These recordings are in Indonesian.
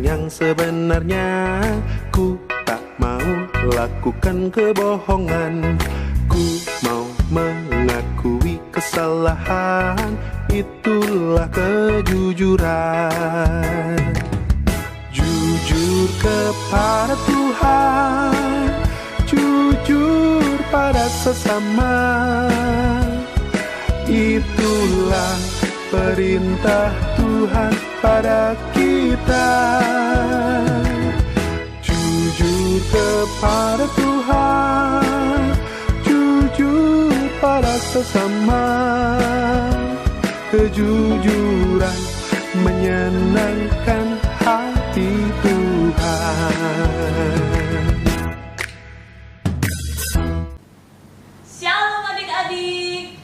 Yang sebenarnya, ku tak mau lakukan kebohongan. Ku mau mengakui kesalahan, itulah kejujuran. Jujur kepada Tuhan, jujur pada sesama, itulah perintah Tuhan pada kita. Jujur kepada Tuhan, jujur pada sesama, kejujuran menyenangkan hati Tuhan. Shalom adik-adik,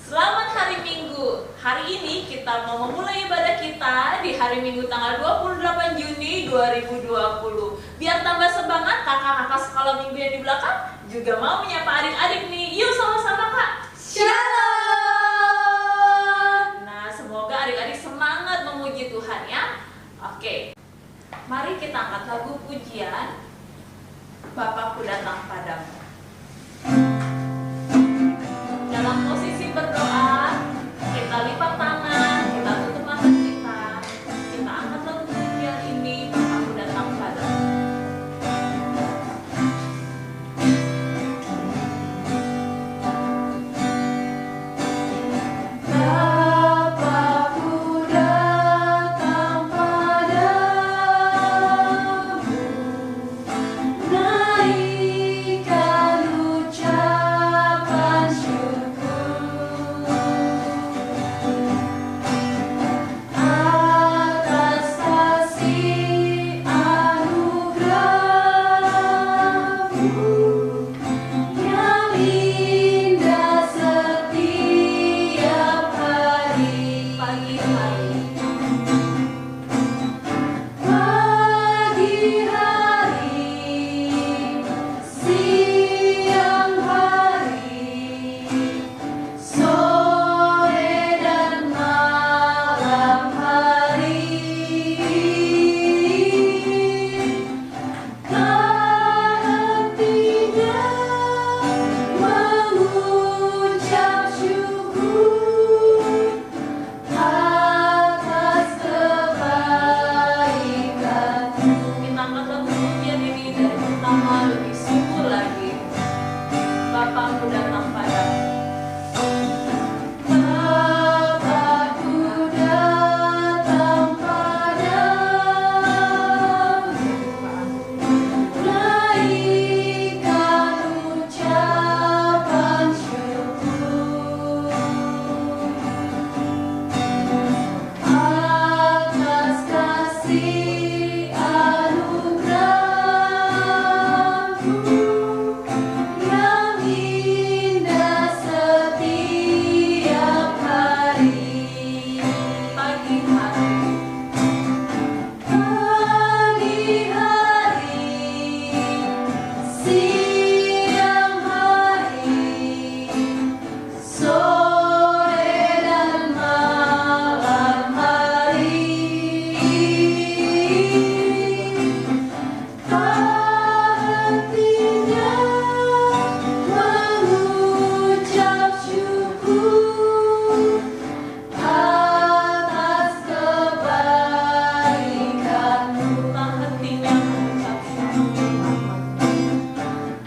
selamat hari Minggu. Hari ini kita mau memulai ibadah kita di hari Minggu tanggal 28 Juni 2020. Biar tambah semangat, kakak-kakak sekolah minggu yang di belakang juga mau menyapa adik-adik nih. Yuk sama-sama Kak. Shalom. Nah, semoga adik-adik semangat memuji Tuhan ya. Oke, mari kita angkat lagu pujian Bapakku Datang Padamu. Dalam posisi berdoa, kita lipat tangan, kita tutup mata kita angkat lagu pujian ini, Bapakku Datang Padamu. Bapakku datang padamu, naikkan ucapan syukur atas kasih anugerah-Mu yang indah setiap hari. Pagi hari, siang hari, sore dan malam hari, tak hentinya mengucap syukur atas kebaikan-Mu. Kita angkat lagu pujian ini dari pertama lebih sungguh lagi. Bapakku datang padamu. Bapakku datang padamu, naikkan ucapan syukur atas kasih anugerah-Mu yang indah setiap hari. Pagi hari, siang hari, sore dan malam hari, tak hentinya mengucap syukur atas kebaikan-Mu. Tak hentinya mengucap syukur,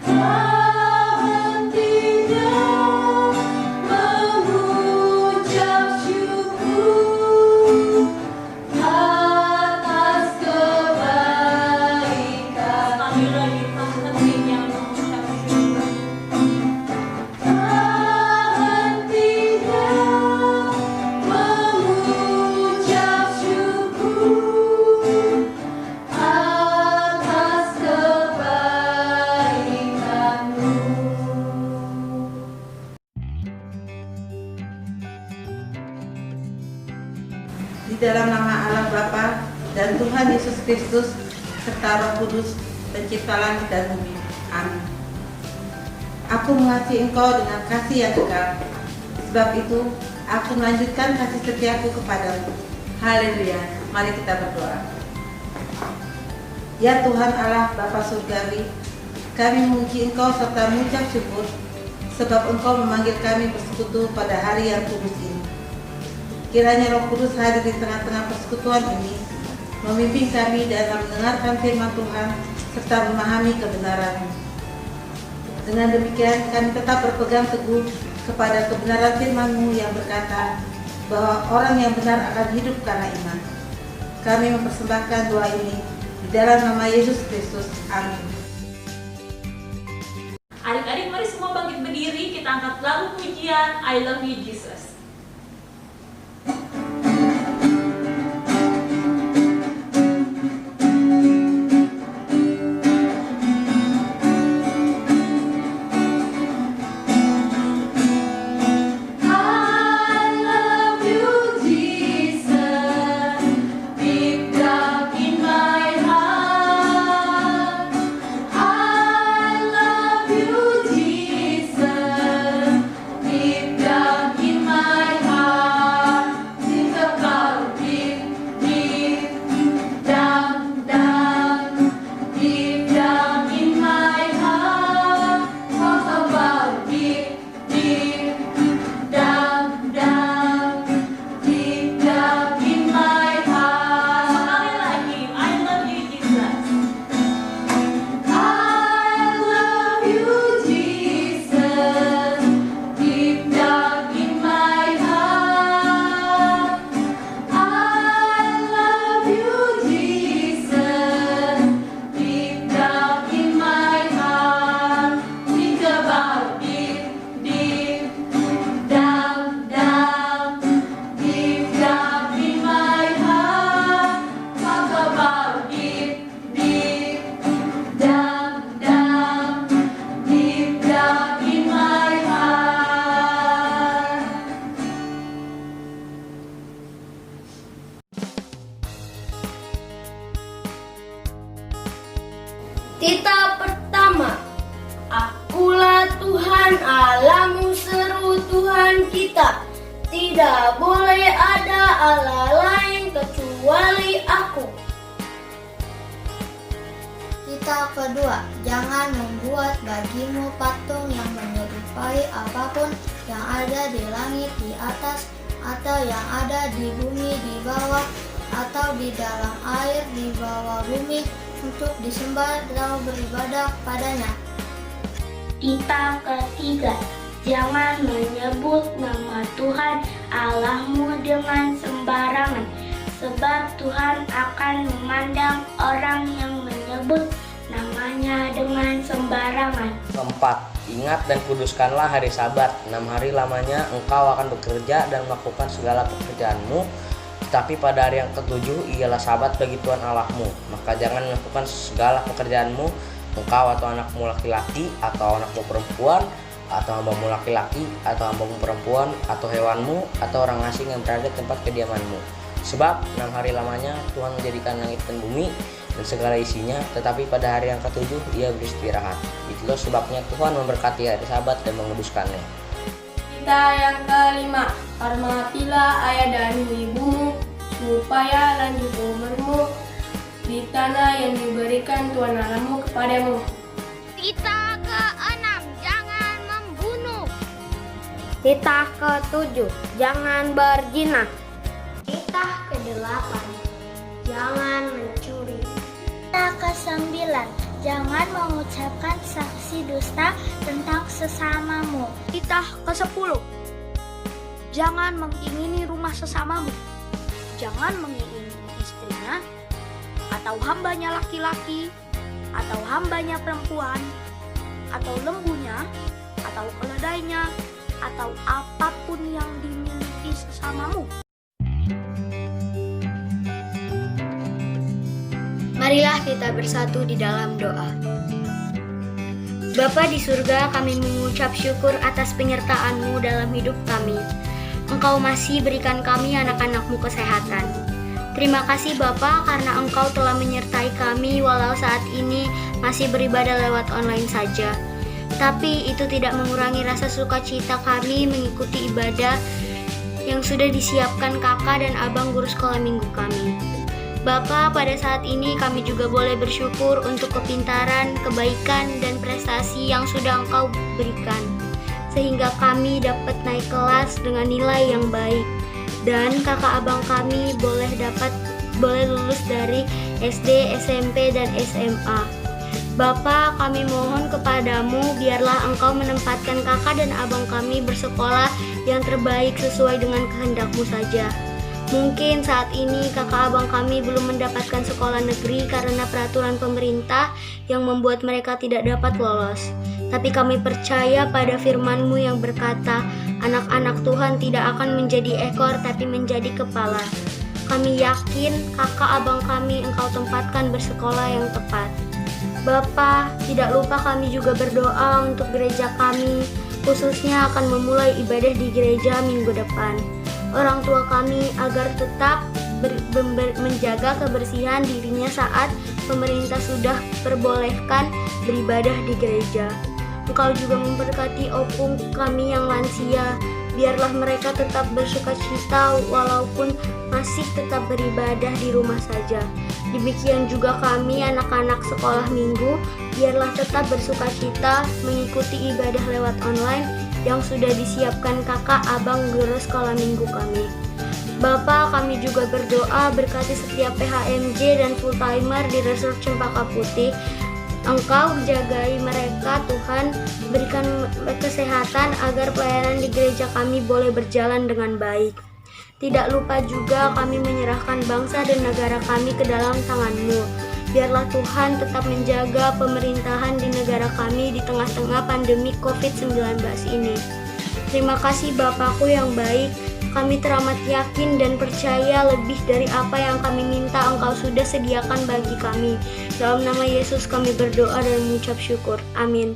tak hentinya mengucap syukur atas kebaikan. Sekali lagi, tak hentinya mengucap syukur, tak hentinya mengucap syukur atas kebaikan-Mu. Di dalam nama Allah Bapa dan Tuhan Yesus Kristus serta Roh Kudus, pencipta langit dan bumi. Amin. Aku mengasihi engkau dengan kasih yang kekal. Sebab itu, aku melanjutkan kasih setiaku kepadamu. Haleluya. Mari kita berdoa. Ya Tuhan Allah Bapa Surgawi, kami memuji Engkau serta mengucap syukur sebab Engkau memanggil kami bersekutu pada hari yang kudus ini. Kiranya Roh Kudus hadir di tengah-tengah persekutuan ini, memimpin kami dalam mendengarkan firman Tuhan serta memahami kebenaran. Dengan demikian kami tetap berpegang teguh kepada kebenaran firman-Mu yang berkata bahwa orang yang benar akan hidup karena iman. Kami mempersembahkan doa ini di dalam nama Yesus Kristus. Amin. Adik-adik mari semua bangkit berdiri, kita angkat lagu pujian I Love You Jesus. Tita pertama. Akulah Tuhan Allahmu, seru Tuhan kita. Tidak boleh ada Allah lain kecuali aku. Tita kedua. Jangan membuat bagimu patung yang menyerupai apapun yang ada di langit di atas, atau yang ada di bumi di bawah, atau di dalam air di bawah bumi, untuk disembah dan beribadah padanya. Tita ketiga. Jangan menyebut nama Tuhan Allahmu dengan sembarangan, sebab Tuhan akan memandang orang yang menyebut namanya dengan sembarangan. Keempat, ingat dan kuduskanlah hari Sabat. 6 hari lamanya engkau akan bekerja dan melakukan segala pekerjaanmu, tetapi pada hari yang ketujuh ialah Sabat bagi Tuhan Allahmu. Maka jangan melakukan segala pekerjaanmu, engkau atau anakmu laki-laki, atau anakmu perempuan, atau hambamu laki-laki, atau hambamu perempuan, atau hewanmu, atau orang asing yang berada di tempat kediamanmu. Sebab 6 hari lamanya Tuhan menjadikan langit dan bumi dan segala isinya, tetapi pada hari yang ketujuh ia beristirahat. Itulah sebabnya Tuhan memberkati hari Sabat dan menguduskannya. Tita yang kelima. Hormatilah ayah dan ibumu, supaya lanjut umurmu di tanah yang diberikan Tuhan Allahmu kepadamu. Tita keenam. Jangan membunuh. Tita ketujuh. Jangan berzina. Tita kedelapan. Jangan mencuri. Tita kesembilan. Jangan mengucapkan saksi dusta tentang sesamamu. Tita ke-10. Jangan mengingini rumah sesamamu. Jangan mengingini istrinya, atau hambanya laki-laki, atau hambanya perempuan, atau lembunya, atau keledainya, atau apapun yang dimiliki sesamamu. Marilah kita bersatu di dalam doa. Bapa di surga, kami mengucap syukur atas penyertaan-Mu dalam hidup kami. Engkau masih berikan kami anak-anak-Mu kesehatan. Terima kasih Bapa karena Engkau telah menyertai kami walau saat ini masih beribadah lewat online saja. Tapi itu tidak mengurangi rasa sukacita kami mengikuti ibadah yang sudah disiapkan kakak dan abang guru sekolah minggu kami. Bapa, pada saat ini kami juga boleh bersyukur untuk kepintaran, kebaikan, dan prestasi yang sudah Engkau berikan, sehingga kami dapat naik kelas dengan nilai yang baik. Dan kakak abang kami boleh lulus dari SD, SMP, dan SMA. Bapa, kami mohon kepadamu, biarlah Engkau menempatkan kakak dan abang kami bersekolah yang terbaik sesuai dengan kehendak-Mu saja. Mungkin saat ini kakak abang kami belum mendapatkan sekolah negeri karena peraturan pemerintah yang membuat mereka tidak dapat lolos. Tapi kami percaya pada firman-Mu yang berkata, anak-anak Tuhan tidak akan menjadi ekor tapi menjadi kepala. Kami yakin kakak abang kami Engkau tempatkan bersekolah yang tepat. Bapa, tidak lupa kami juga berdoa untuk gereja kami, khususnya akan memulai ibadah di gereja minggu depan. Orang tua kami agar tetap menjaga kebersihan dirinya saat pemerintah sudah perbolehkan beribadah di gereja. Engkau juga memberkati opung kami yang lansia, biarlah mereka tetap bersukacita walaupun masih tetap beribadah di rumah saja. Demikian juga kami anak-anak sekolah minggu, biarlah tetap bersukacita mengikuti ibadah lewat online yang sudah disiapkan kakak abang guru sekolah minggu kami. Bapa, kami juga berdoa berkati setiap PHMJ dan full timer di Resort Cempaka Putih. Engkau jagai mereka Tuhan, berikan kesehatan agar pelayanan di gereja kami boleh berjalan dengan baik. Tidak lupa juga kami menyerahkan bangsa dan negara kami ke dalam tangan-Mu. Biarlah Tuhan tetap menjaga pemerintahan di negara kami di tengah-tengah pandemi COVID-19 ini. Terima kasih Bapakku yang baik, kami teramat yakin dan percaya lebih dari apa yang kami minta Engkau sudah sediakan bagi kami. Dalam nama Yesus kami berdoa dan mengucap syukur. Amin.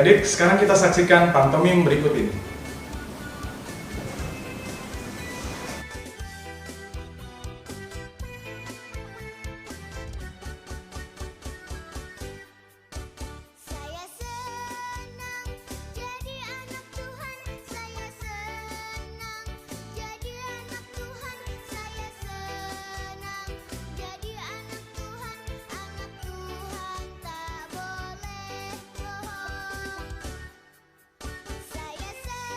Adik, sekarang kita saksikan pantomim berikut ini. Saya senang jadi anak Tuhan, saya senang jadi anak Tuhan, saya senang jadi anak Tuhan tak boleh bohong. Saya senang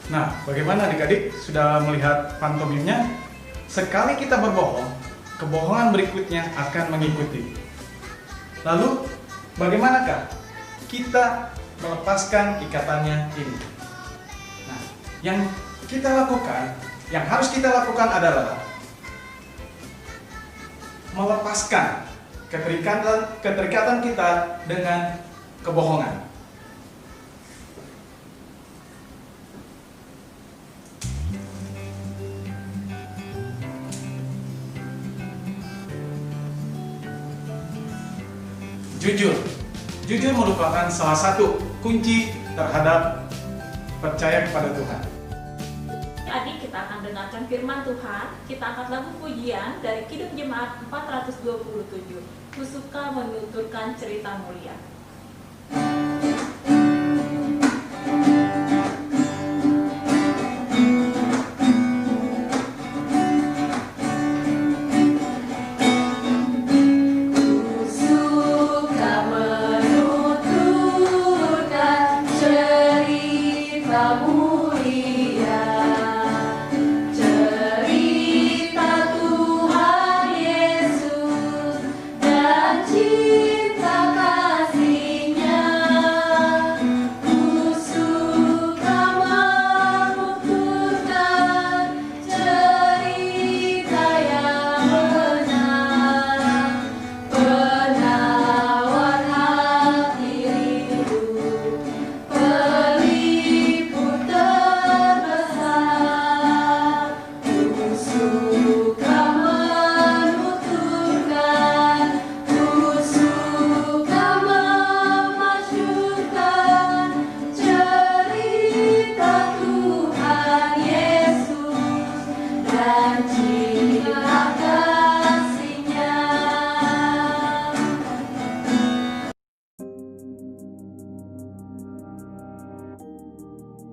Nah, bagaimana adik-adik sudah melihat pantomimnya? Sekali kita berbohong, kebohongan berikutnya akan mengikuti. Lalu, bagaimanakah kita melepaskan ikatannya ini? Nah, yang harus kita lakukan adalah melepaskan keterikatan kita dengan kebohongan. Jujur merupakan salah satu kunci terhadap percaya kepada Tuhan. Adik, kita akan dengarkan firman Tuhan. Kita angkat lagu pujian dari Kidung Jemaat 427. Ku suka menuturkan cerita mulia.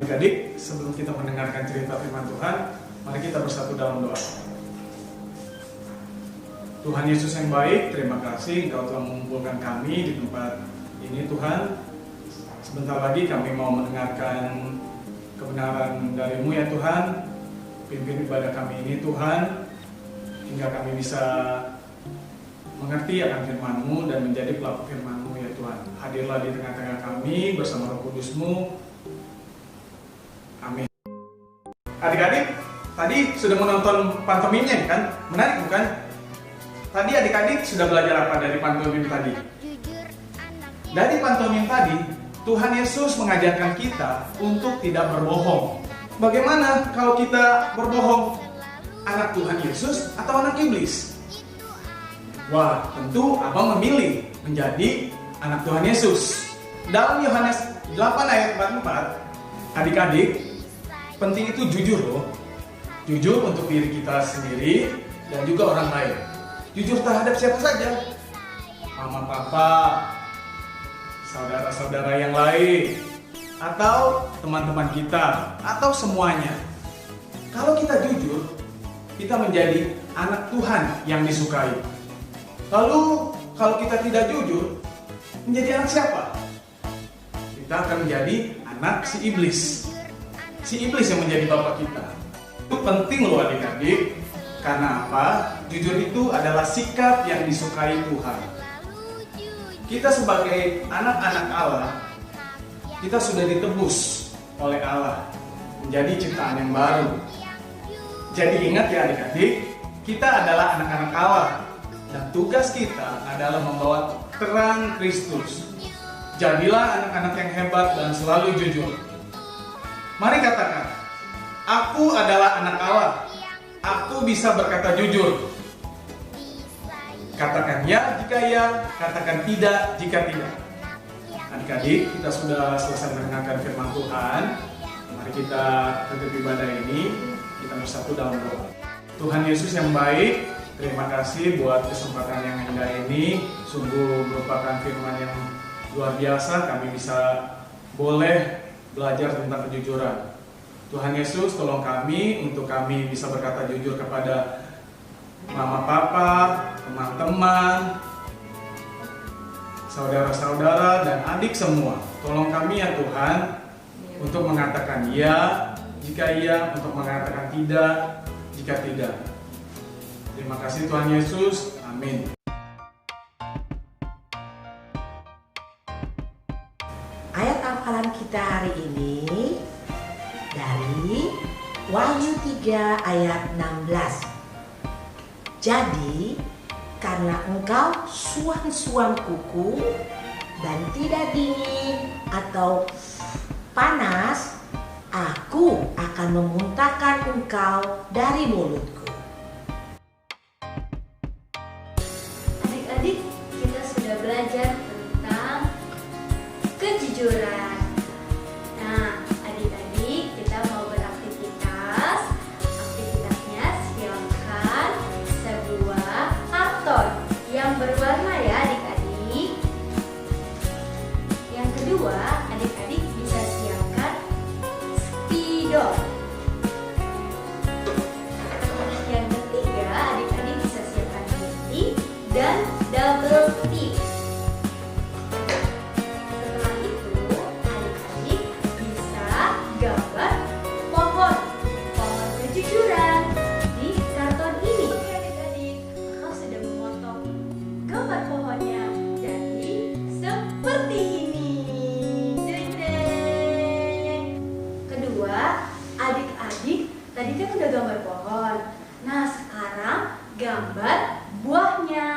Adik-adik, sebelum kita mendengarkan cerita firman Tuhan, mari kita bersatu dalam doa. Tuhan Yesus yang baik, terima kasih Engkau telah mengumpulkan kami di tempat ini Tuhan. Sebentar lagi kami mau mendengarkan kebenaran dari-Mu ya Tuhan. Pimpin ibadah kami ini Tuhan, hingga kami bisa mengerti akan firman-Mu dan menjadi pelaku firman-Mu ya Tuhan. Hadirlah di tengah-tengah kami bersama Roh Kudus-Mu. Amin. Adik-adik, tadi sudah menonton pantomimnya kan? Menarik bukan? Tadi adik-adik sudah belajar apa dari pantomim tadi? Dari pantomim tadi, Tuhan Yesus mengajarkan kita untuk tidak berbohong. Bagaimana kalau kita berbohong? Anak Tuhan Yesus atau anak iblis? Wah, tentu abang memilih menjadi anak Tuhan Yesus. Dalam Yohanes 8 ayat 44, adik-adik, penting itu jujur loh. Jujur untuk diri kita sendiri dan juga orang lain. Jujur terhadap siapa saja. Mama, papa, saudara-saudara yang lain, atau teman-teman kita, atau semuanya. Kalau kita jujur, kita menjadi anak Tuhan yang disukai. Lalu kalau kita tidak jujur, menjadi anak siapa? Kita akan menjadi anak si iblis. Si iblis yang menjadi bapak kita. Itu penting loh adik-adik. Karena apa? Jujur itu adalah sikap yang disukai Tuhan. Kita sebagai anak-anak Allah, kita sudah ditebus oleh Allah menjadi ciptaan yang baru. Jadi ingat ya adik-adik, kita adalah anak-anak Allah dan tugas kita adalah membawa terang Kristus. Jadilah anak-anak yang hebat dan selalu jujur. Mari katakan, aku adalah anak Allah. Aku bisa berkata jujur. Katakan ya jika ya, katakan tidak jika tidak. Adik-adik, kita sudah selesai mendengarkan firman Tuhan. Mari kita tutup ibadah ini, kita bersatu dalam doa. Tuhan Yesus yang baik, terima kasih buat kesempatan yang indah ini. Sungguh merupakan firman yang luar biasa. Kami bisa boleh belajar tentang kejujuran. Tuhan Yesus, tolong kami untuk kami bisa berkata jujur kepada mama papa, teman-teman, saudara-saudara dan adik semua. Tolong kami ya Tuhan untuk mengatakan ya Jika iya, untuk mengatakan tidak jika tidak. Terima kasih Tuhan Yesus. Amin. Ayat hafalan kita hari ini dari Wahyu 3 ayat 16. Jadi, karena engkau suam-suam kuku dan tidak dingin atau panas, aku akan memuntahkan engkau dari mulutku. Adik-adik, kita sudah belajar tentang kejujuran. Nah, adik-adik, kita mau beraktivitas. Aktivitasnya siapkan sebuah karton yang berwarna ya adik-adik. Yang kedua, adik-adik bisa siapkan spidol. Yang ketiga, adik-adik bisa siapkan gunting dan double tip. Setelah itu, adik-adik bisa gambar pohon kejujuran di karton ini. Oke adik-adik, kakak sudah memotong gambar pohonnya jadi seperti ini. Jreng-jreng. Kedua, adik-adik tadi kan udah gambar pohon. Nah, sekarang gambar buahnya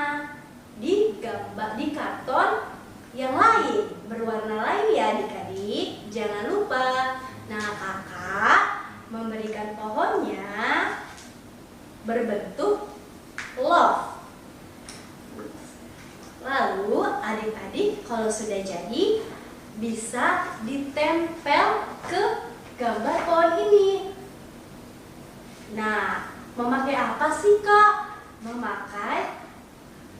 di karton yang lain, berwarna lain ya adik-adik. Jangan lupa. Nah, kakak memberikan pohonnya berbentuk love. Lalu adik-adik kalau sudah jadi bisa ditempel ke gambar pohon ini. Nah, memakai apa sih kak? Memakai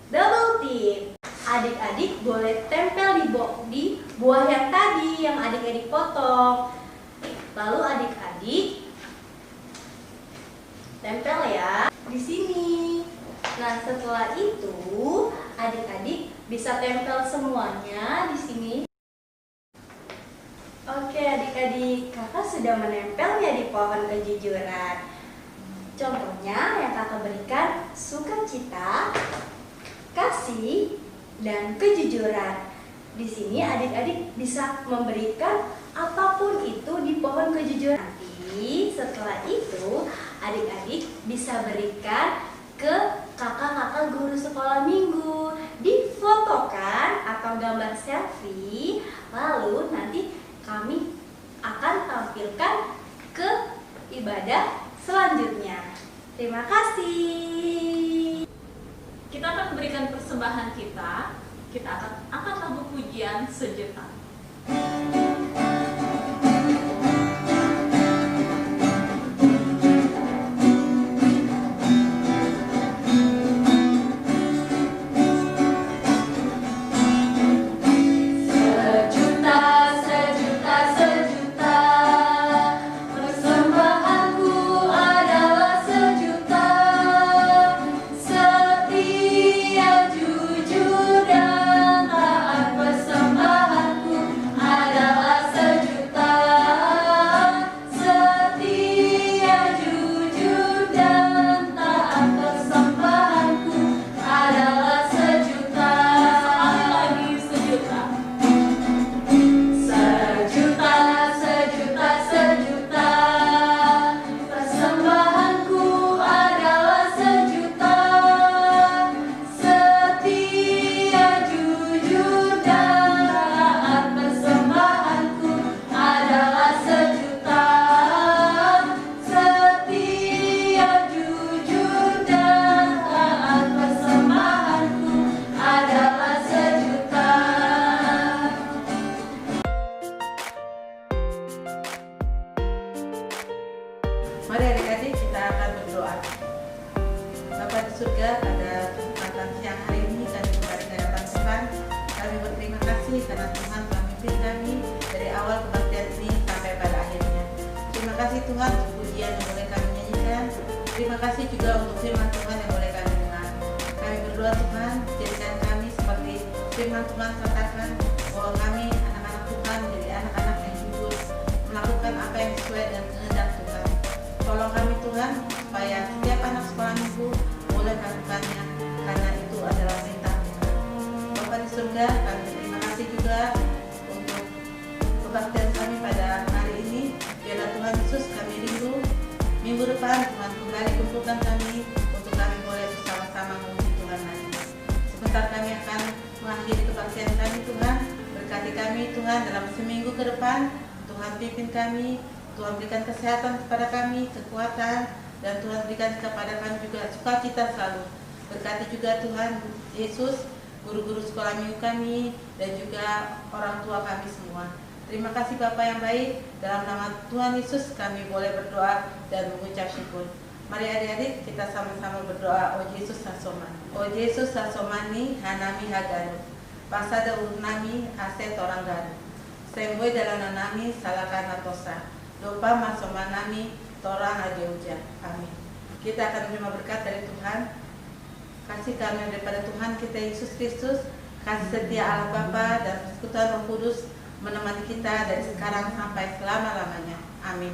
double tip. Adik-adik boleh tempel di buah yang tadi yang adik-adik potong. Lalu adik-adik tempel ya di sini. Nah, setelah itu adik-adik bisa tempel semuanya di sini. Oke adik-adik, kakak sudah menempelnya di pohon kejujuran. Contohnya yang kakak berikan sukacita, kasih, dan kejujuran. Di sini adik-adik bisa memberikan apapun itu di pohon kejujuran. Nanti setelah itu adik-adik bisa berikan ke kakak-kakak guru sekolah minggu, difotokan atau gambar selfie. Lalu nanti kami akan tampilkan ke ibadah selanjutnya. Terima kasih. Kita akan memberikan persembahan kita. Kita akan angkat lagu pujian sejuta. Mari adik-adik kita akan berdoa. Bapa di surga, pada kesempatan siang hari ini kami kembali ke hadapan Tuhan. Kami berterima kasih karena Tuhan telah memimpin kami dari awal kebaktian ini sampai pada akhirnya. Terima kasih Tuhan untuk pujian yang boleh kami nyanyikan. Terima kasih juga untuk firman Tuhan yang boleh kami dengar. Kami berdoa Tuhan, jadikan kami seperti firman Tuhan katakan bahwa kami anak-anak Tuhan menjadi anak-anak yang jujur, melakukan apa yang sesuai dengan kehendak Tuhan. Tolong kami Tuhan, supaya setiap anak sekolah minggu boleh melakukannya, karena itu adalah perintah Tuhan. Bapa di surga, kami terima kasih juga untuk kebaktian kami pada hari ini. Biarlah Tuhan Yesus kami rindu minggu depan Tuhan kembali kumpulkan kami untuk kami boleh bersama-sama memuji Tuhan lagi. Sebentar kami akan mengakhiri kebaktian kami Tuhan. Berkati kami Tuhan dalam seminggu ke depan. Tuhan pimpin kami, Tuhan berikan kesehatan kepada kami, kekuatan, dan Tuhan berikan kepada kami juga sukacita selalu. Berkati juga Tuhan Yesus, guru-guru sekolah minggu kami, dan juga orang tua kami semua. Terima kasih Bapa yang baik, dalam nama Tuhan Yesus kami boleh berdoa dan mengucap syukur. Mari adik-adik kita sama-sama berdoa. O Yesus Hasomani, O Yesus Hasomani Hanami Haganu, Pasada Urnami Aset Orang Garu, Semboy dalam nami Salakana Tosa, Dopa Masomanami Torang Adeuja. Amin. Kita akan menerima berkat dari Tuhan. Kasih kami daripada Tuhan kita Yesus Kristus, kasih setia Allah Bapa dan persekutuan Roh Kudus menemani kita dari sekarang sampai selama-lamanya. Amin.